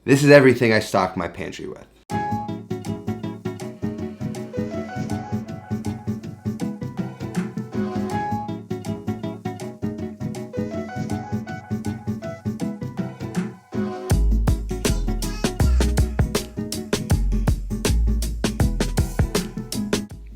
This is everything I stock my pantry with.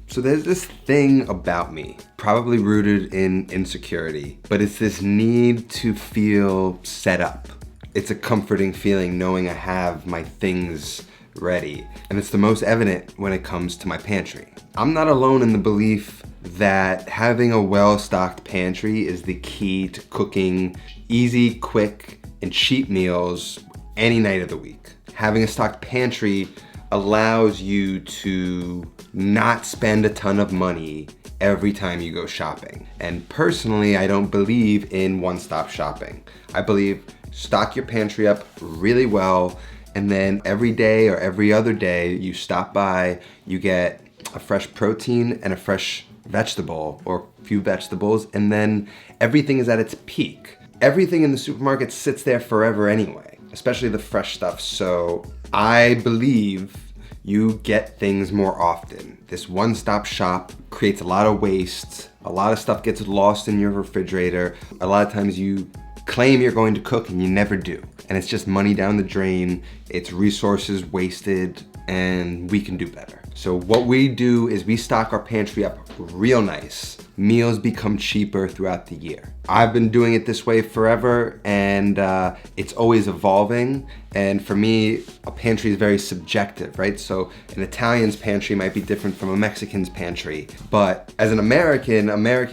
So there's this thing about me, probably rooted in insecurity, but it's this need to feel set up. It's a comforting feeling knowing I have my things ready, and it's the most evident when it comes to my pantry. I'm not alone in the belief that having a well-stocked pantry is the key to cooking easy, quick, and cheap meals any night of the week. Having a stocked pantry allows you to not spend a ton of money every time you go shopping. And personally, I don't believe in one-stop shopping. I believe stock your pantry up really well, and then every day or every other day you stop by, you get a fresh protein and a fresh vegetable or a few vegetables, and then everything is at its peak. Everything in the supermarket sits there forever anyway, especially the fresh stuff. So I believe you get things more often. This one-stop shop creates a lot of waste. A lot of stuff gets lost in your refrigerator. A lot of times you claim you're going to cook and you never do. And it's just money down the drain. It's resources wasted, and we can do better. So what we do is we stock our pantry up real nice. Meals become cheaper throughout the year. I've been doing it this way forever, and it's always evolving. And for me, a pantry is very subjective, right? So an Italian's pantry might be different from a Mexican's pantry. But as an American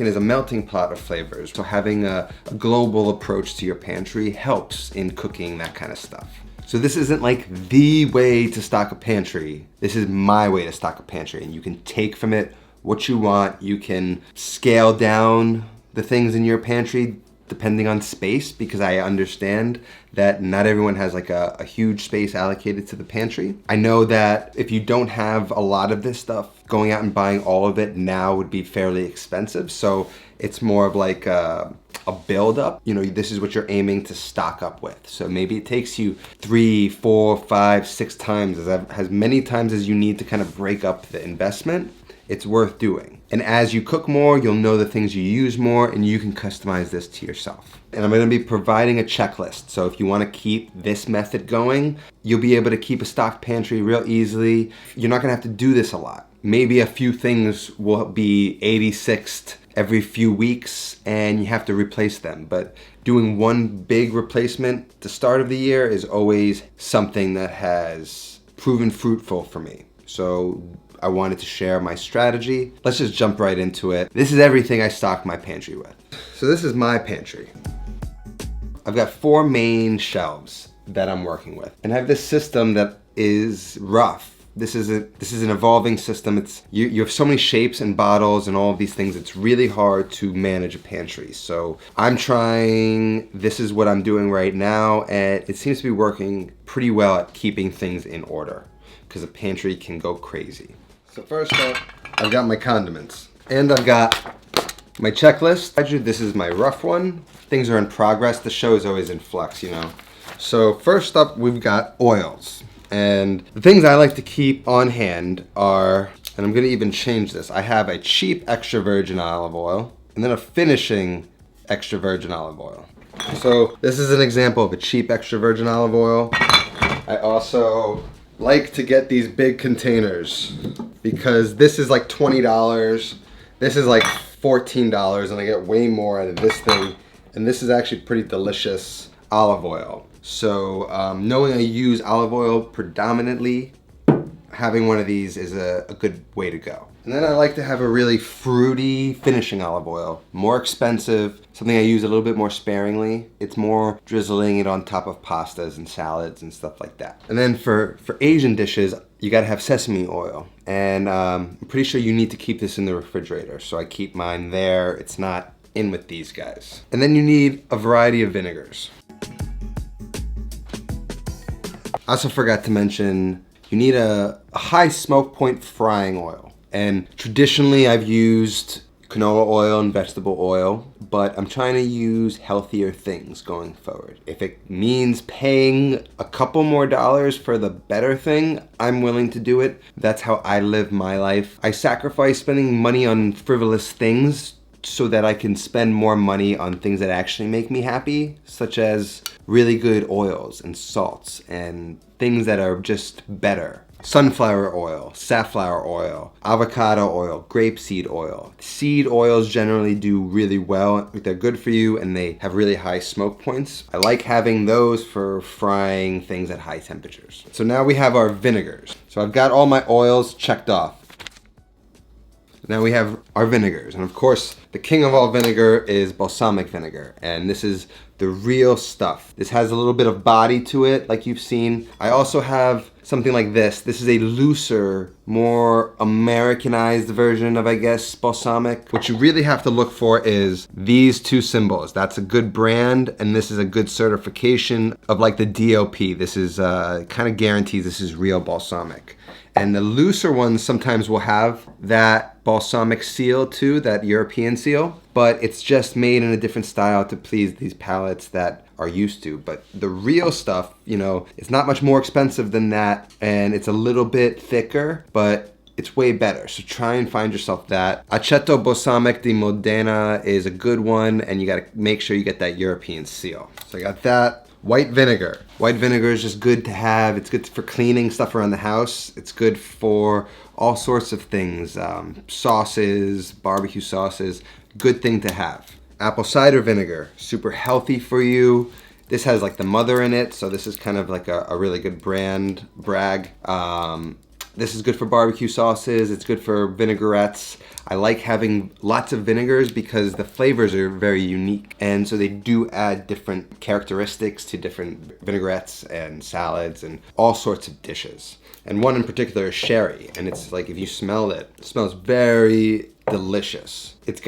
is a melting pot of flavors. So having a global approach to your pantry helps in cooking that kind of stuff. So this isn't like the way to stock a pantry. This is my way to stock a pantry, and you can take from it what you want. You can scale down the things in your pantry depending on space, because I understand that not everyone has like a huge space allocated to the pantry. I know that if you don't have a lot of this stuff, going out and buying all of it now would be fairly expensive. So it's more of like a build up. You know, this is what you're aiming to stock up with. So maybe it takes you 3, 4, 5, 6 times, as many times as you need to kind of break up the investment. It's worth doing. And as you cook more, you'll know the things you use more, and you can customize this to yourself. And I'm gonna be providing a checklist. So if you wanna keep this method going, you'll be able to keep a stocked pantry real easily. You're not gonna have to do this a lot. Maybe a few things will be 86th every few weeks, and you have to replace them. But doing one big replacement at the start of the year is always something that has proven fruitful for me. So I wanted to share my strategy. Let's just jump right into it. This is everything I stock my pantry with. So this is my pantry. I've got 4 main shelves that I'm working with, and I have this system that is rough. This is an evolving system. It's you have so many shapes and bottles and all of these things. It's really hard to manage a pantry. So I'm trying. This is what I'm doing right now, and it seems to be working pretty well at keeping things in order, because a pantry can go crazy. So first up, I've got my condiments, and I've got my checklist. This is my rough one. Things are in progress. The show is always in flux, you know. So first up, we've got oils. And the things I like to keep on hand are, and I'm gonna even change this, I have a cheap extra virgin olive oil, and then a finishing extra virgin olive oil. So this is an example of a cheap extra virgin olive oil. I also like to get these big containers, because this is like $20, this is like $14, and I get way more out of this thing. And this is actually pretty delicious olive oil. So knowing I use olive oil predominantly, having one of these is a good way to go. And then I like to have a really fruity finishing olive oil. More expensive, something I use a little bit more sparingly. It's more drizzling it on top of pastas and salads and stuff like that. And then for Asian dishes, you gotta have sesame oil. And I'm pretty sure you need to keep this in the refrigerator. So I keep mine there. It's not in with these guys. And then you need a variety of vinegars. I also forgot to mention, you need a high smoke point frying oil. And traditionally I've used canola oil and vegetable oil, but I'm trying to use healthier things going forward. If it means paying a couple more dollars for the better thing, I'm willing to do it. That's how I live my life. I sacrifice spending money on frivolous things so that I can spend more money on things that actually make me happy, such as really good oils and salts and things that are just better. Sunflower oil, safflower oil, avocado oil, grapeseed oil. Seed oils generally do really well. They're good for you and they have really high smoke points. I like having those for frying things at high temperatures. So now we have our vinegars. So I've got all my oils checked off. Now we have our vinegars, and of course the king of all vinegar is balsamic vinegar, and this is the real stuff. This has a little bit of body to it, like you've seen. I also have something like this. This is a looser, more Americanized version of, I guess, balsamic. What you really have to look for is these two symbols. That's a good brand, and this is a good certification of like the DOP. This is kind of guarantees this is real balsamic. And the looser ones sometimes will have that balsamic seal too, that European seal, but it's just made in a different style to please these palates that are used to. But the real stuff, you know, it's not much more expensive than that, and it's a little bit thicker, but it's way better. So try and find yourself that. Aceto Balsamic di Modena is a good one, and you gotta make sure you get that European seal. So I got that. White vinegar. White vinegar is just good to have. It's good for cleaning stuff around the house. It's good for all sorts of things. Sauces, barbecue sauces, good thing to have. Apple cider vinegar, super healthy for you. This has like the mother in it, so this is kind of like a really good brand brag. This is good for barbecue sauces. It's good for vinaigrettes. I like having lots of vinegars because the flavors are very unique. And so they do add different characteristics to different vinaigrettes and salads and all sorts of dishes. And one in particular is sherry. And it's like, if you smell it, it smells very delicious. It's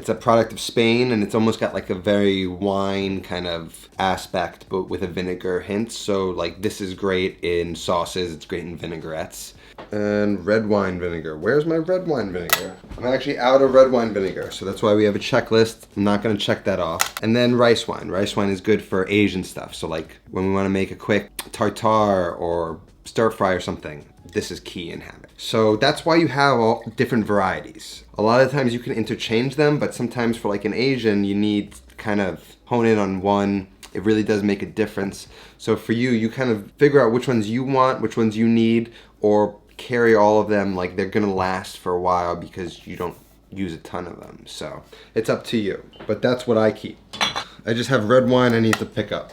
a product of Spain, and it's almost got like a very wine kind of aspect, but with a vinegar hint. So like this is great in sauces. It's great in vinaigrettes. And red wine vinegar. Where's my red wine vinegar? I'm actually out of red wine vinegar, so that's why we have a checklist. I'm not gonna check that off. And then rice wine. Rice wine is good for Asian stuff. So like when we wanna make a quick tartare or stir fry or something, this is key in having. So that's why you have all different varieties. A lot of times you can interchange them, but sometimes for like an Asian, you need to kind of hone in on one. It really does make a difference. So for you, you kind of figure out which ones you want, which ones you need, or carry all of them. Like they're gonna last for a while because you don't use a ton of them. So it's up to you, but that's what I keep. I just have red wine I need to pick up.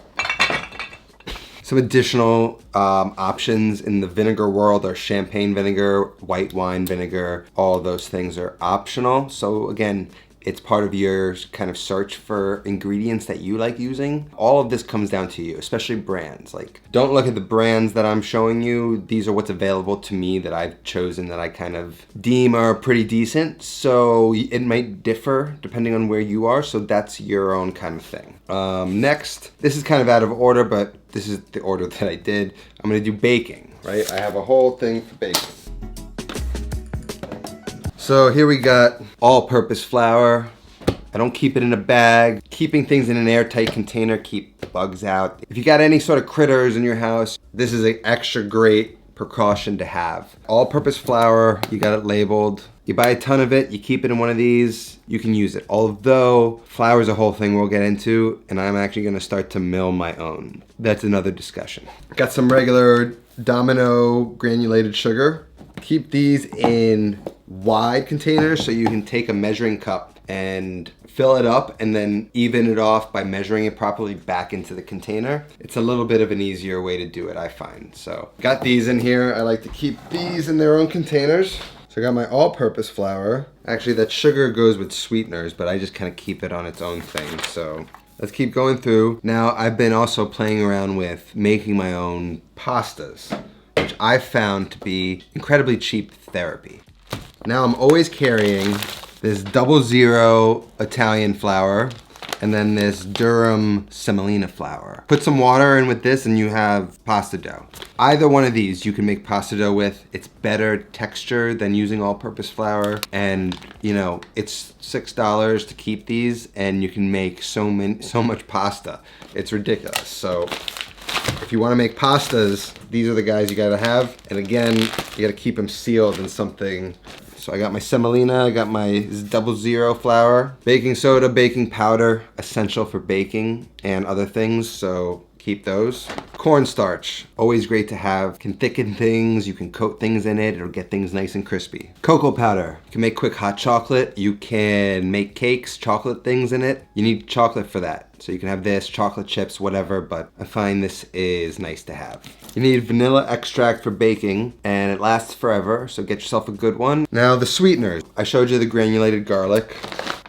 Some additional options in the vinegar world are champagne vinegar, white wine vinegar. All those things are optional. So again, it's part of your kind of search for ingredients that you like using. All of this comes down to you, especially brands. Like, don't look at the brands that I'm showing you. These are what's available to me that I've chosen that I kind of deem are pretty decent. So it might differ depending on where you are. So that's your own kind of thing. Next, this is kind of out of order, but this is the order that I did. I'm gonna do baking, right? I have a whole thing for baking. So here we got all-purpose flour. I don't keep it in a bag. Keeping things in an airtight container keep bugs out. If you got any sort of critters in your house, this is an extra great precaution to have. All-purpose flour, you got it labeled. You buy a ton of it, you keep it in one of these, you can use it. Although flour is a whole thing we'll get into, and I'm actually gonna start to mill my own. That's another discussion. Got some regular Domino granulated sugar. Keep these in wide containers so you can take a measuring cup and fill it up and then even it off by measuring it properly back into the container. It's a little bit of an easier way to do it, I find. So got these in here. I like to keep these in their own containers. So I got my all-purpose flour. Actually, that sugar goes with sweeteners, but I just kind of keep it on its own thing. So let's keep going through. Now, I've been also playing around with making my own pastas, which I've found to be incredibly cheap therapy. Now I'm always carrying this 00 Italian flour. And then this Durham semolina flour. Put some water in with this and you have pasta dough. Either one of these you can make pasta dough with. It's better texture than using all-purpose flour. And you know, it's $6 to keep these and you can make so much pasta. It's ridiculous. So if you want to make pastas, these are the guys you gotta have. And again, you gotta keep them sealed in something. So I got my semolina, I got my 00 flour, baking soda, baking powder, essential for baking and other things, so keep those. Cornstarch, always great to have. Can thicken things, you can coat things in it, it'll get things nice and crispy. Cocoa powder, you can make quick hot chocolate, you can make cakes, chocolate things in it. You need chocolate for that. So you can have this, chocolate chips, whatever, but I find this is nice to have. You need vanilla extract for baking, and it lasts forever, so get yourself a good one. Now the sweeteners. I showed you the granulated garlic.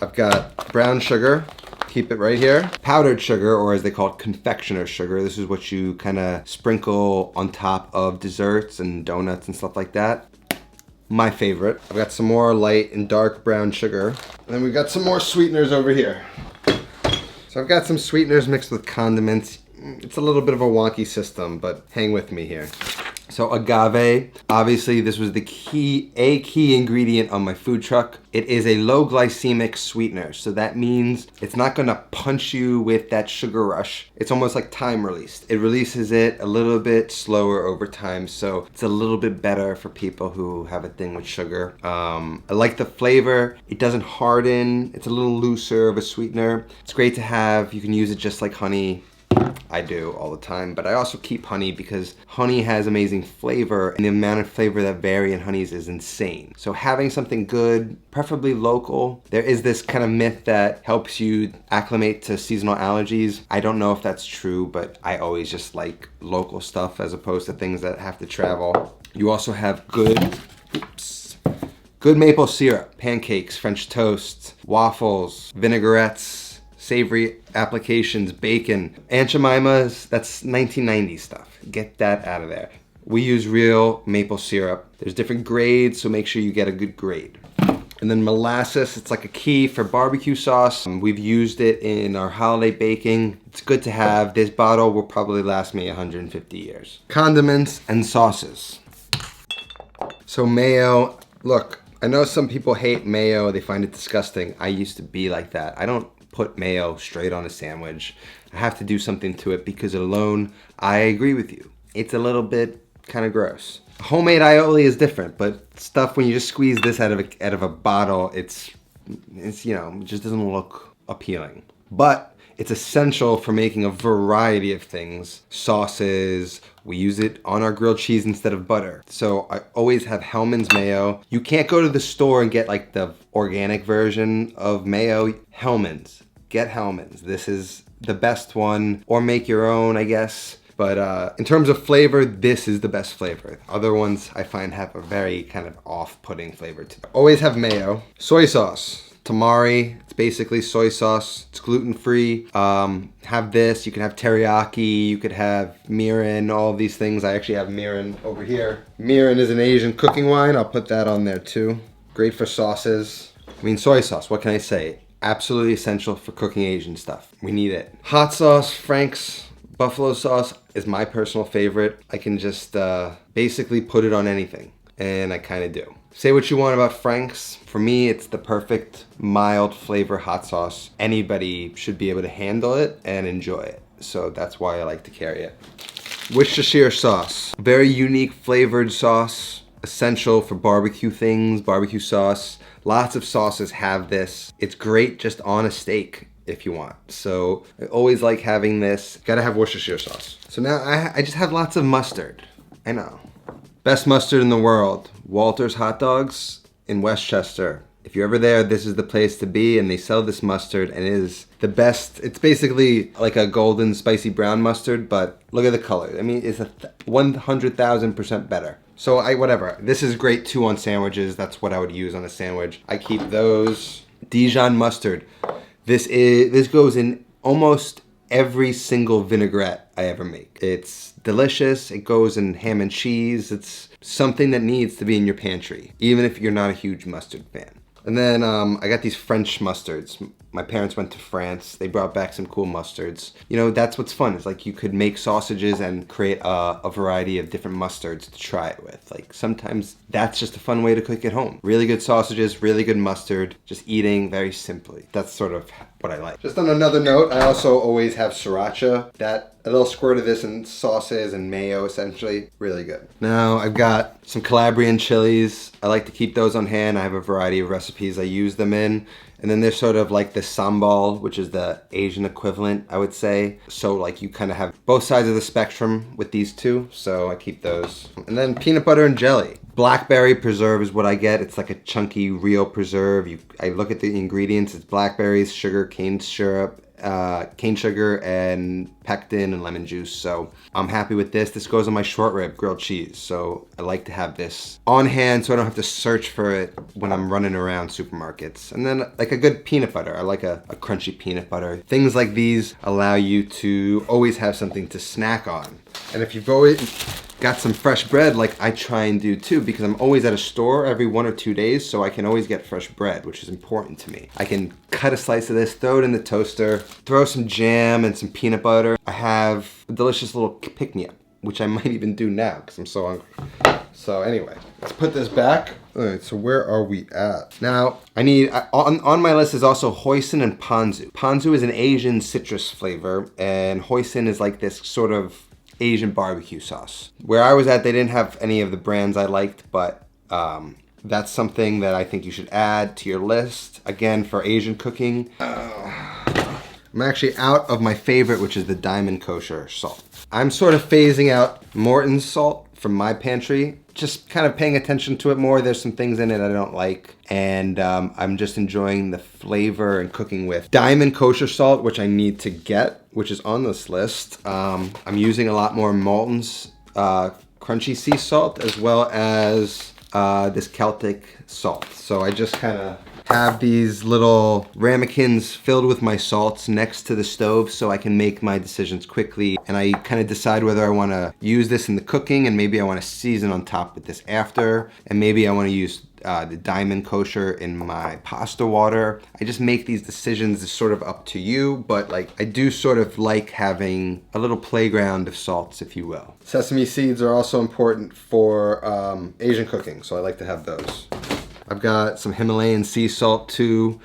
I've got brown sugar. Keep it right here. Powdered sugar, or as they call it, confectioner's sugar. This is what you kind of sprinkle on top of desserts and donuts and stuff like that. My favorite. I've got some more light and dark brown sugar. And then we've got some more sweeteners over here. So I've got some sweeteners mixed with condiments. It's a little bit of a wonky system, but hang with me here. So agave, obviously this was a key ingredient on my food truck. It is a low glycemic sweetener. So that means it's not gonna punch you with that sugar rush. It's almost like time released. It releases it a little bit slower over time. So it's a little bit better for people who have a thing with sugar. I like the flavor. It doesn't harden. It's a little looser of a sweetener. It's great to have. You can use it just like honey. I do all the time, but I also keep honey because honey has amazing flavor and the amount of flavor that vary in honeys is insane. So having something good, preferably local. There is this kind of myth that helps you acclimate to seasonal allergies. I don't know if that's true, but I always just like local stuff as opposed to things that have to travel. You also have good maple syrup, pancakes, French toast, waffles, vinaigrettes, savory applications, bacon. Aunt Jemima's, that's 1990s stuff. Get that out of there. We use real maple syrup. There's different grades, so make sure you get a good grade. And then molasses, it's like a key for barbecue sauce. We've used it in our holiday baking. It's good to have. This bottle will probably last me 150 years. Condiments and sauces. So mayo, look, I know some people hate mayo. They find it disgusting. I used to be like that. I don't put mayo straight on a sandwich. I have to do something to it because alone, I agree with you. It's a little bit kind of gross. Homemade aioli is different, but stuff when you just squeeze this out of a bottle, it's you know, it just doesn't look appealing. But it's essential for making a variety of things. Sauces, we use it on our grilled cheese instead of butter. So I always have Hellmann's mayo. You can't go to the store and get like the organic version of mayo. Hellmann's, get Hellmann's. This is the best one, or make your own, I guess. But in terms of flavor, this is the best flavor. Other ones I find have a very kind of off-putting flavor to them. Always have mayo. Soy sauce. Tamari, it's basically soy sauce. It's gluten-free. Have this, you can have teriyaki, you could have mirin, all of these things. I actually have mirin over here. Mirin is an Asian cooking wine. I'll put that on there too. Great for sauces. I mean, soy sauce, what can I say? Absolutely essential for cooking Asian stuff. We need it. Hot sauce, Frank's buffalo sauce is my personal favorite. I can just basically put it on anything, and I kind of do. Say what you want about Frank's. For me, it's the perfect mild flavor hot sauce. Anybody should be able to handle it and enjoy it. So that's why I like to carry it. Worcestershire sauce. Very unique flavored sauce. Essential for barbecue things, barbecue sauce. Lots of sauces have this. It's great just on a steak if you want. So I always like having this. Gotta have Worcestershire sauce. So now I just have lots of mustard. I know. Best mustard in the world. Walter's Hot Dogs in Westchester. If you're ever there, this is the place to be, and they sell this mustard, and it is the best. It's basically like a golden spicy brown mustard, but look at the color. I mean, it's 100,000% better. So whatever. This is great too on sandwiches. That's what I would use on a sandwich. I keep those. Dijon mustard. This goes in almost every single vinaigrette I ever make. It's delicious. It goes in ham and cheese. It's something that needs to be in your pantry, even if you're not a huge mustard fan. And then I got these French mustards. My parents went to France. They brought back some cool mustards. You know, that's what's fun. It's like you could make sausages and create a variety of different mustards to try it with. Like sometimes that's just a fun way to cook at home. Really good sausages, really good mustard, just eating very simply. That's sort of what I like. Just on another note, I also always have sriracha. A little squirt of this in sauces and mayo, essentially. Really good. Now I've got some Calabrian chilies. I like to keep those on hand. I have a variety of recipes I use them in. And then there's sort of like the sambal, which is the Asian equivalent, I would say. So like you kind of have both sides of the spectrum with these two. So I keep those. And then peanut butter and jelly. Blackberry preserve is what I get. It's like a chunky real preserve. I look at the ingredients. It's blackberries, sugar, cane syrup, cane sugar, and pectin and lemon juice. So I'm happy with this. This goes on my short rib grilled cheese. So I like to have this on hand so I don't have to search for it when I'm running around supermarkets. And then like a good peanut butter. I like a crunchy peanut butter. Things like these allow you to always have something to snack on. And if you've always got some fresh bread, like I try and do too, because I'm always at a store every 1 or 2 days, so I can always get fresh bread, which is important to me. I can cut a slice of this, throw it in the toaster, throw some jam and some peanut butter. I have a delicious little pick-me-up, which I might even do now because I'm so hungry. So anyway, let's put this back. All right, so where are we at? Now, on my list is also hoisin and ponzu. Ponzu is an Asian citrus flavor, and hoisin is like this sort of Asian barbecue sauce. Where I was at, they didn't have any of the brands I liked, but that's something that I think you should add to your list. Again, for Asian cooking. I'm actually out of my favorite, which is the diamond kosher salt. I'm sort of phasing out Morton's salt from my pantry, just kind of paying attention to it more. There's some things in it I don't like, and I'm just enjoying the flavor and cooking with diamond kosher salt, which I need to get, which is on this list. I'm using a lot more Morton's crunchy sea salt, as well as this Celtic salt. So I just kind of have these little ramekins filled with my salts next to the stove so I can make my decisions quickly. And I kind of decide whether I want to use this in the cooking, and maybe I want to season on top with this after, and maybe I want to use the diamond kosher in my pasta water. I just make these decisions. It's sort of up to you, but like I do sort of like having a little playground of salts, if you will. Sesame seeds are also important for Asian cooking, so I like to have those. I've got some Himalayan sea salt too.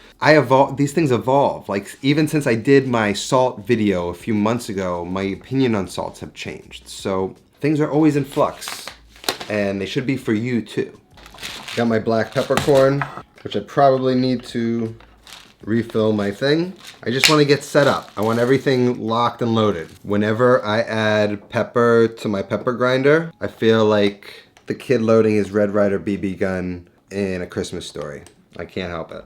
These things evolve. Like even since I did my salt video a few months ago, my opinion on salts have changed. So things are always in flux, and they should be for you too. Got my black peppercorn, which I probably need to refill my thing. I just want to get set up. I want everything locked and loaded. Whenever I add pepper to my pepper grinder, I feel like the kid loading his Red Ryder BB gun in A Christmas Story. I can't help it.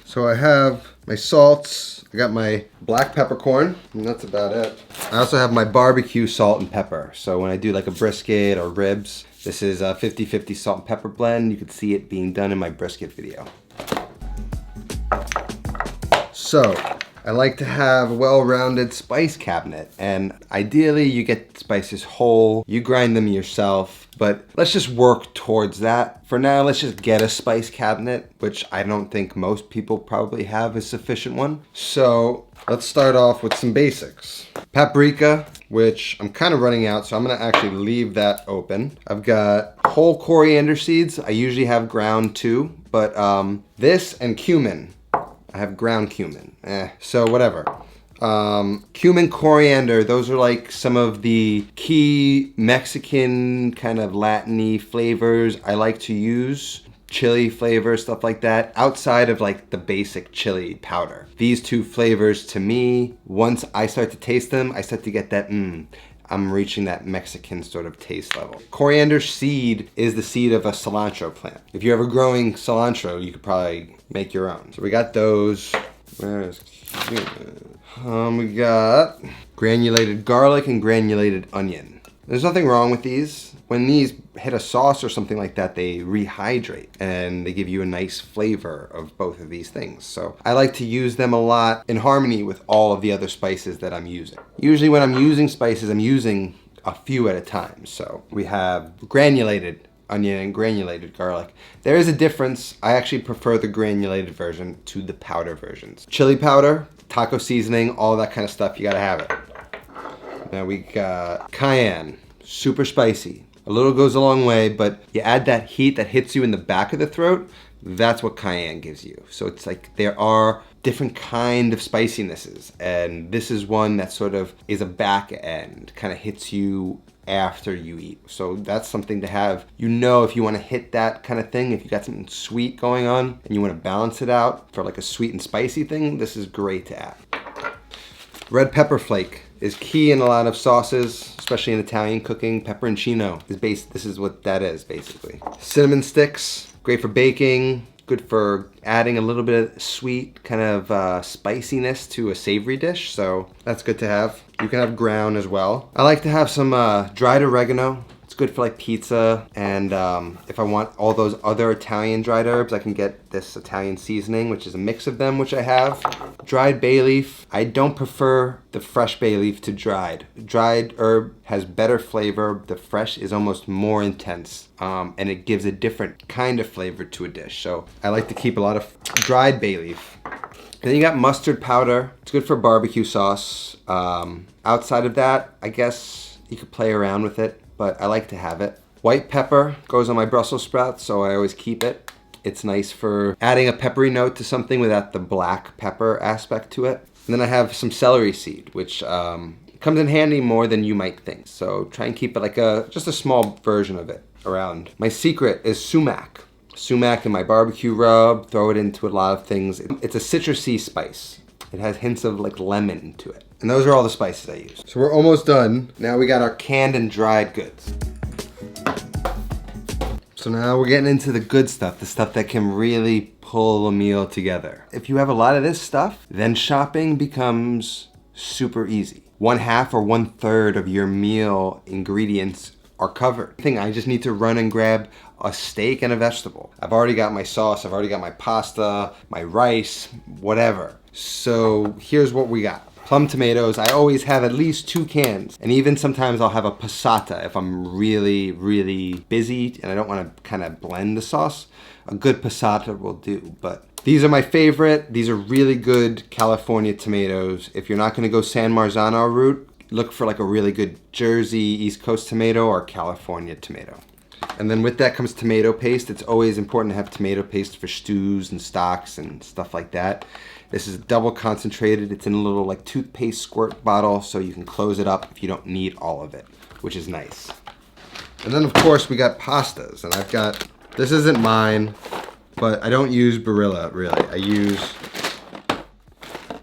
So I have my salts, I got my black peppercorn, and that's about it. I also have my barbecue salt and pepper. So when I do like a brisket or ribs, this is a 50-50 salt and pepper blend. You can see it being done in my brisket video. So I like to have a well-rounded spice cabinet, and ideally you get spices whole, you grind them yourself, but let's just work towards that. For now, let's just get a spice cabinet, which I don't think most people probably have a sufficient one. So let's start off with some basics. Paprika, which I'm kind of running out, so I'm gonna actually leave that open. I've got whole coriander seeds. I usually have ground too, but this and cumin. I have ground cumin, so whatever. Cumin, coriander, those are like some of the key Mexican kind of Latin-y flavors I like to use. Chili flavor, stuff like that, outside of like the basic chili powder. These two flavors to me, once I start to taste them, I start to get that, I'm reaching that Mexican sort of taste level. Coriander seed is the seed of a cilantro plant. If you're ever growing cilantro, you could probably make your own. So we got those. Where's we got granulated garlic and granulated onion. There's nothing wrong with these. When these hit a sauce or something like that, they rehydrate and they give you a nice flavor of both of these things. So I like to use them a lot in harmony with all of the other spices that I'm using. Usually when I'm using spices, I'm using a few at a time. So we have granulated onion and granulated garlic. There is a difference. I actually prefer the granulated version to the powder versions. Chili powder, taco seasoning, all that kind of stuff, you gotta have it. Now we got cayenne, super spicy. A little goes a long way, but you add that heat that hits you in the back of the throat, that's what cayenne gives you. So it's like there are different kind of spicinesses, and this is one that sort of is a back end, kind of hits you after you eat. So that's something to have. You know, if you want to hit that kind of thing, if you got something sweet going on and you want to balance it out for like a sweet and spicy thing, this is great to add. Red pepper flake is key in a lot of sauces, especially in Italian cooking. Pepperoncino is this is what that is basically. Cinnamon sticks, great for baking, good for adding a little bit of sweet kind of spiciness to a savory dish, so that's good to have. You can have ground as well. I like to have some dried oregano. It's good for like pizza, and if I want all those other Italian dried herbs, I can get this Italian seasoning, which is a mix of them, which I have. Dried bay leaf. I don't prefer the fresh bay leaf to dried. Dried herb has better flavor. The fresh is almost more intense, and it gives a different kind of flavor to a dish. So I like to keep a lot of dried bay leaf. And then you got mustard powder. It's good for barbecue sauce. Outside of that, I guess you could play around with it, but I like to have it. White pepper goes on my Brussels sprouts, so I always keep it. It's nice for adding a peppery note to something without the black pepper aspect to it. And then I have some celery seed, which comes in handy more than you might think. So try and keep it like just a small version of it around. My secret is sumac. Sumac in my barbecue rub, throw it into a lot of things. It's a citrusy spice. It has hints of like lemon to it. And those are all the spices I use. So we're almost done. Now we got our canned and dried goods. So now we're getting into the good stuff, the stuff that can really pull a meal together. If you have a lot of this stuff, then shopping becomes super easy. 1/2 or 1/3 of your meal ingredients are covered. I just need to run and grab a steak and a vegetable. I've already got my sauce, I've already got my pasta, my rice, whatever. So here's what we got. Plum tomatoes, I always have at least 2 cans. And even sometimes I'll have a passata if I'm really, really busy and I don't want to kind of blend the sauce. A good passata will do, but these are my favorite. These are really good California tomatoes. If you're not gonna go San Marzano route, look for like a really good Jersey East Coast tomato or California tomato. And then with that comes tomato paste. It's always important to have tomato paste for stews and stocks and stuff like that. This is double concentrated. It's in a little like toothpaste squirt bottle, so you can close it up if you don't need all of it, which is nice. And then of course we got pastas, and I've got, this isn't mine, but I don't use Barilla really. I use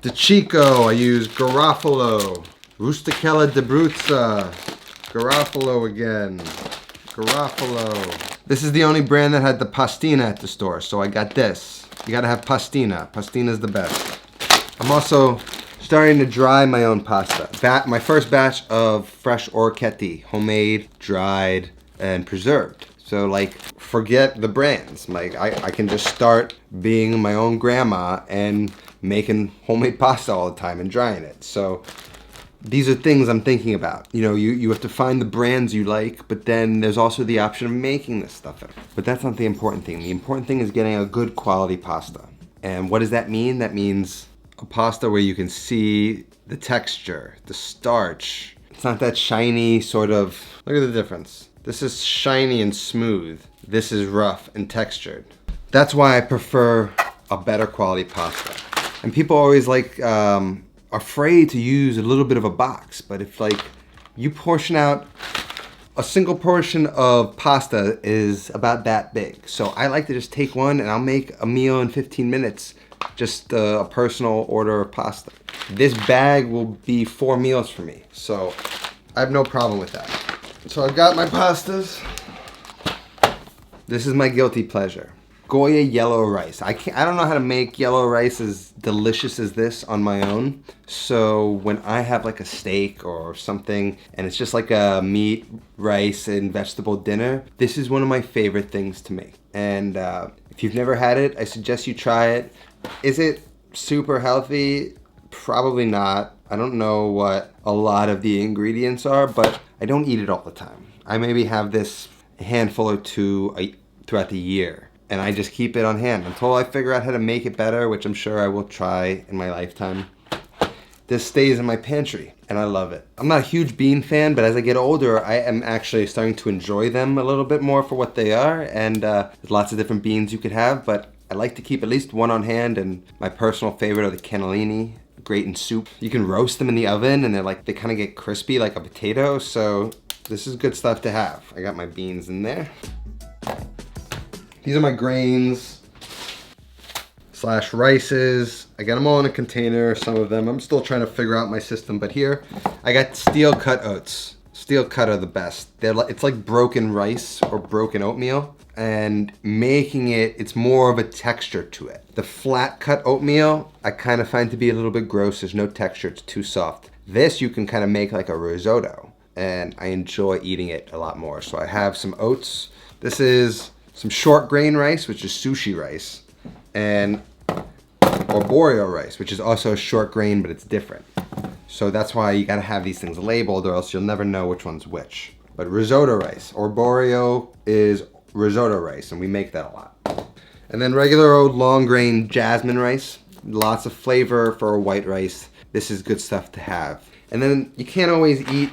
De Chico, I use Garofalo, Rusticella d'Abruzza, Garofalo again, Garofalo. This is the only brand that had the pastina at the store, so I got this. You gotta have pastina. Pastina's the best. I'm also starting to dry my own pasta. My first batch of fresh orecchiette, homemade, dried, and preserved. So like, forget the brands. Like I can just start being my own grandma and making homemade pasta all the time and drying it. So these are things I'm thinking about. You know, you have to find the brands you like, but then there's also the option of making this stuff. But that's not the important thing. The important thing is getting a good quality pasta. And what does that mean? That means a pasta where you can see the texture, the starch. It's not that shiny sort of, look at the difference. This is shiny and smooth. This is rough and textured. That's why I prefer a better quality pasta. And people always like, afraid to use a little bit of a box, but if like you portion out, a single portion of pasta is about that big. So I like to just take one and I'll make a meal in 15 minutes, just a personal order of pasta. This bag will be 4 meals for me, so I have no problem with that. So I've got my pastas. This is my guilty pleasure. Goya yellow rice. I don't know how to make yellow rice as delicious as this on my own. So when I have like a steak or something and it's just like a meat, rice, and vegetable dinner, this is one of my favorite things to make. And if you've never had it, I suggest you try it. Is it super healthy? Probably not. I don't know what a lot of the ingredients are, but I don't eat it all the time. I maybe have this a handful or two throughout the year. And I just keep it on hand until I figure out how to make it better, which I'm sure I will try in my lifetime. This stays in my pantry, and I love it. I'm not a huge bean fan, but as I get older, I am actually starting to enjoy them a little bit more for what they are, and there's lots of different beans you could have, but I like to keep at least one on hand, and my personal favorite are the cannellini, great in soup. You can roast them in the oven, and they kind of get crispy like a potato, so this is good stuff to have. I got my beans in there. These are my grains / rices. I got them all in a container, some of them. I'm still trying to figure out my system, but here I got steel cut oats. Steel cut are the best. It's like broken rice or broken oatmeal, and making it's more of a texture to it. The flat cut oatmeal, I kind of find to be a little bit gross. There's no texture, it's too soft. This you can kind of make like a risotto, and I enjoy eating it a lot more. So I have some oats. This is some short grain rice, which is sushi rice, and arborio rice, which is also a short grain, but it's different. So that's why you gotta have these things labeled, or else you'll never know which one's which. But risotto rice, arborio is risotto rice, and we make that a lot. And then regular old long grain jasmine rice, lots of flavor for a white rice. This is good stuff to have. And then you can't always eat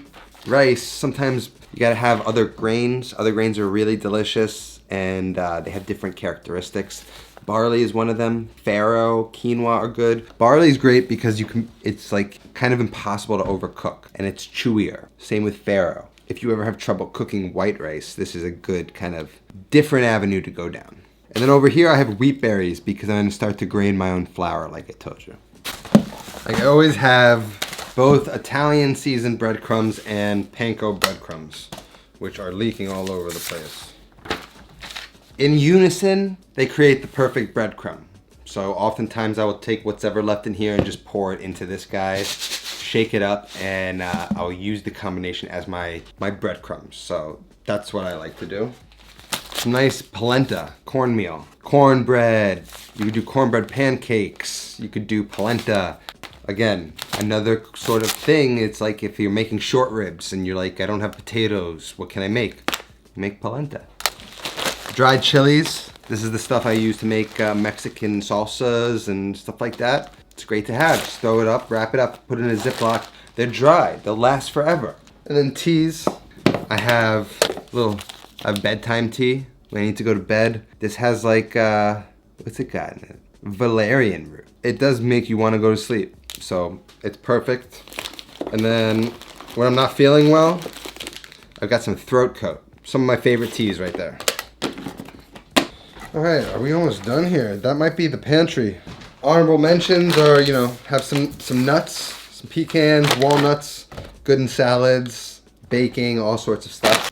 rice. Sometimes you gotta have other grains. Other grains are really delicious, and they have different characteristics. Barley is one of them. Farro, quinoa are good. Barley is great because it's like kind of impossible to overcook, and it's chewier. Same with farro. If you ever have trouble cooking white rice, this is a good kind of different avenue to go down. And then over here I have wheat berries because I'm gonna start to grain my own flour like I told you. Like I always have both Italian seasoned breadcrumbs and panko breadcrumbs, which are leaking all over the place. In unison, they create the perfect breadcrumb. So oftentimes I will take what's ever left in here and just pour it into this guy, shake it up, and I'll use the combination as my breadcrumbs. So that's what I like to do. Some nice polenta, cornmeal, cornbread. You could do cornbread pancakes. You could do polenta. Again, another sort of thing. It's like if you're making short ribs and you're like, I don't have potatoes, what can I make? Make polenta. Dried chilies. This is the stuff I use to make Mexican salsas and stuff like that. It's great to have. Just throw it up, wrap it up, put it in a Ziploc. They're dry. They'll last forever. And then teas. I have bedtime tea when I need to go to bed. This has like, what's it got in it? Valerian root. It does make you want to go to sleep. So it's perfect. And then when I'm not feeling well, I've got some throat coat. Some of my favorite teas right there. All right, are we almost done here? That might be the pantry. Honorable mentions are, have some nuts, some pecans, walnuts, good in salads, baking, all sorts of stuff.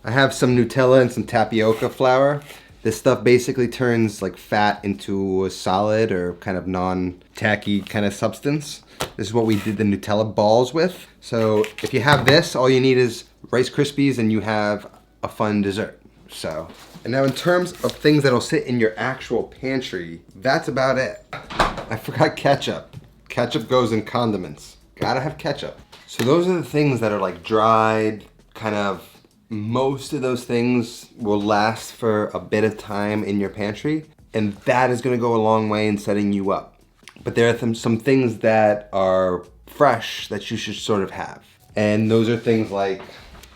I have some Nutella and some tapioca flour. This stuff basically turns like fat into a solid or kind of non-tacky kind of substance. This is what we did the Nutella balls with. So if you have this, all you need is Rice Krispies and you have a fun dessert. So, and now in terms of things that'll sit in your actual pantry, that's about it. I forgot ketchup. Ketchup goes in condiments. Gotta have ketchup. So those are the things that are like dried, kind of, most of those things will last for a bit of time in your pantry, and that is gonna go a long way in setting you up. But there are some things that are fresh that you should sort of have. And those are things like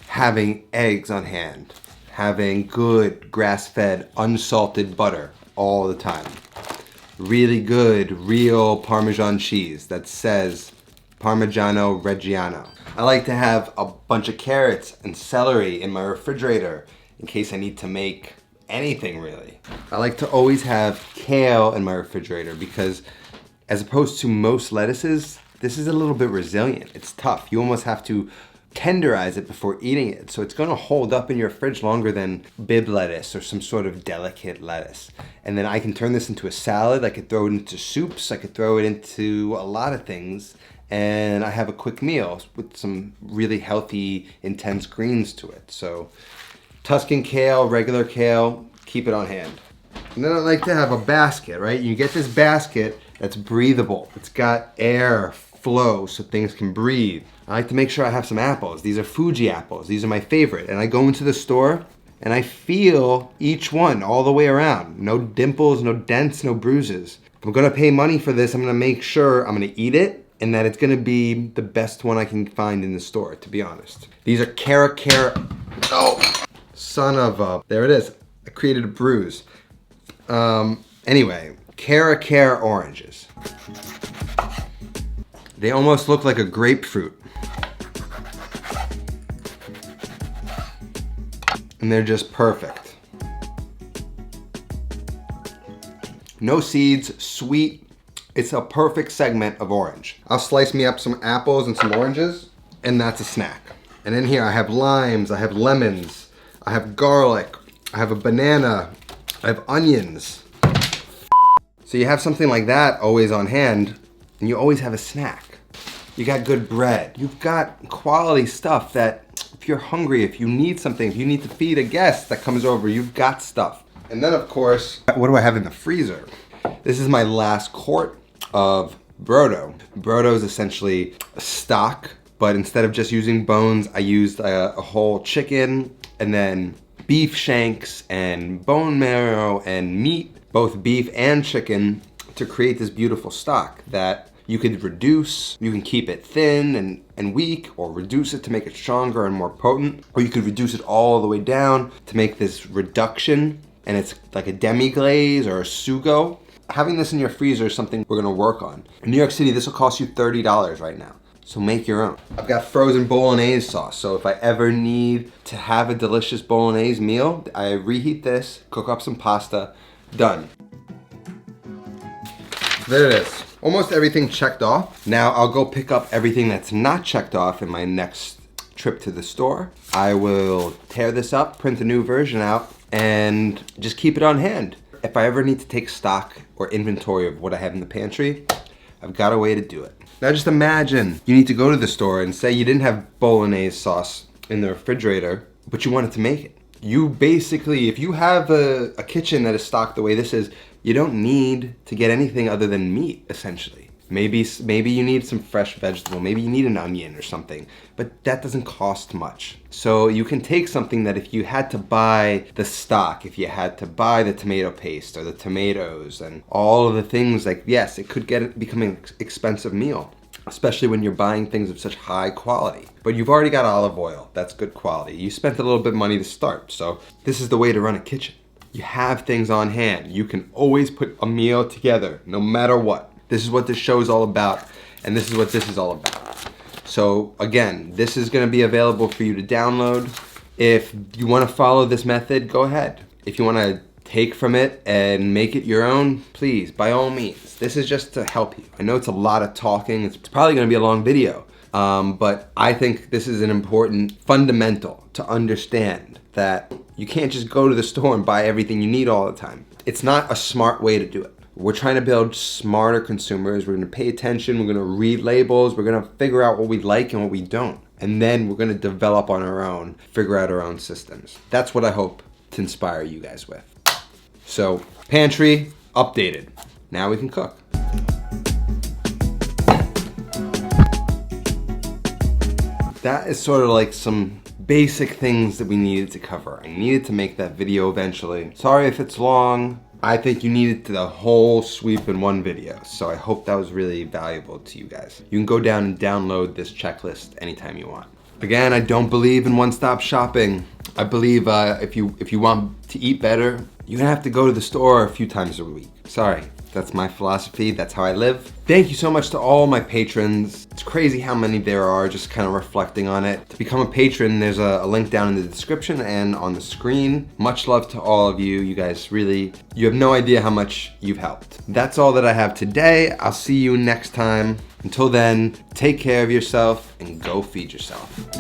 having eggs on hand, having good grass-fed, unsalted butter all the time. Really good, real Parmesan cheese that says Parmigiano Reggiano. I like to have a bunch of carrots and celery in my refrigerator in case I need to make anything really. I like to always have kale in my refrigerator because as opposed to most lettuces, this is a little bit resilient. It's tough. You almost have to tenderize it before eating it. So it's gonna hold up in your fridge longer than Bib lettuce or some sort of delicate lettuce. And then I can turn this into a salad. I could throw it into soups. I could throw it into a lot of things. And I have a quick meal with some really healthy, intense greens to it. So Tuscan kale, regular kale, keep it on hand. And then I like to have a basket, right? You get this basket that's breathable. It's got air flow so things can breathe. I like to make sure I have some apples. These are Fuji apples. These are my favorite. And I go into the store and I feel each one all the way around. No dimples, no dents, no bruises. If I'm gonna pay money for this, I'm gonna make sure I'm gonna eat it and that it's gonna be the best one I can find in the store, to be honest. These are Cara, oh, son of a, there it is. I created a bruise. Anyway, Cara oranges. They almost look like a grapefruit. And they're just perfect. No seeds, sweet. It's a perfect segment of orange. I'll slice me up some apples and some oranges, and that's a snack. And in here I have limes, I have lemons, I have garlic, I have a banana, I have onions. So you have something like that always on hand, and you always have a snack. You got good bread. You've got quality stuff that if you're hungry, if you need something, if you need to feed a guest that comes over, you've got stuff. And then of course, what do I have in the freezer? This is my last quart of brodo. Brodo is essentially a stock, but instead of just using bones, I used a whole chicken and then beef shanks and bone marrow and meat, both beef and chicken, to create this beautiful stock that you could reduce. You can keep it thin and weak, or reduce it to make it stronger and more potent, or you could reduce it all the way down to make this reduction, and it's like a demi-glaze or a sugo. Having this in your freezer is something we're gonna work on. In New York City, this will cost you $30 right now. So make your own. I've got frozen bolognese sauce, so if I ever need to have a delicious bolognese meal, I reheat this, cook up some pasta, done. There it is. Almost everything checked off. Now I'll go pick up everything that's not checked off in my next trip to the store. I will tear this up, print a new version out, and just keep it on hand. If I ever need to take stock or inventory of what I have in the pantry, I've got a way to do it. Now just imagine you need to go to the store and say you didn't have bolognese sauce in the refrigerator, but you wanted to make it. You basically, if you have a kitchen that is stocked the way this is, you don't need to get anything other than meat, essentially. Maybe you need some fresh vegetable, maybe you need an onion or something, but that doesn't cost much. So you can take something that if you had to buy the stock, if you had to buy the tomato paste or the tomatoes and all of the things, like, yes, it could become an expensive meal, especially when you're buying things of such high quality. But you've already got olive oil, that's good quality. You spent a little bit of money to start, so this is the way to run a kitchen. You have things on hand. You can always put a meal together, no matter what. This is what this show is all about, and this is what this is all about. So again, this is gonna be available for you to download. If you wanna follow this method, go ahead. If you wanna take from it and make it your own, please, by all means. This is just to help you. I know it's a lot of talking. It's probably gonna be a long video, but I think this is an important fundamental to understand that you can't just go to the store and buy everything you need all the time. It's not a smart way to do it. We're trying to build smarter consumers. We're gonna pay attention, we're gonna read labels, we're gonna figure out what we like and what we don't. And then we're gonna develop on our own, figure out our own systems. That's what I hope to inspire you guys with. So, pantry updated. Now we can cook. That is sort of like some basic things that we needed to cover. I needed to make that video eventually. Sorry if it's long. I think you needed the whole sweep in one video, so I hope that was really valuable to you guys. You can go down and download this checklist anytime you want. Again, I don't believe in one-stop shopping. I believe if you want to eat better, you're gonna have to go to the store a few times a week. Sorry, that's my philosophy, that's how I live. Thank you so much to all my patrons. It's crazy how many there are, just kind of reflecting on it. To become a patron, there's a link down in the description and on the screen. Much love to all of you. You guys really, you have no idea how much you've helped. That's all that I have today. I'll see you next time. Until then, take care of yourself and go feed yourself.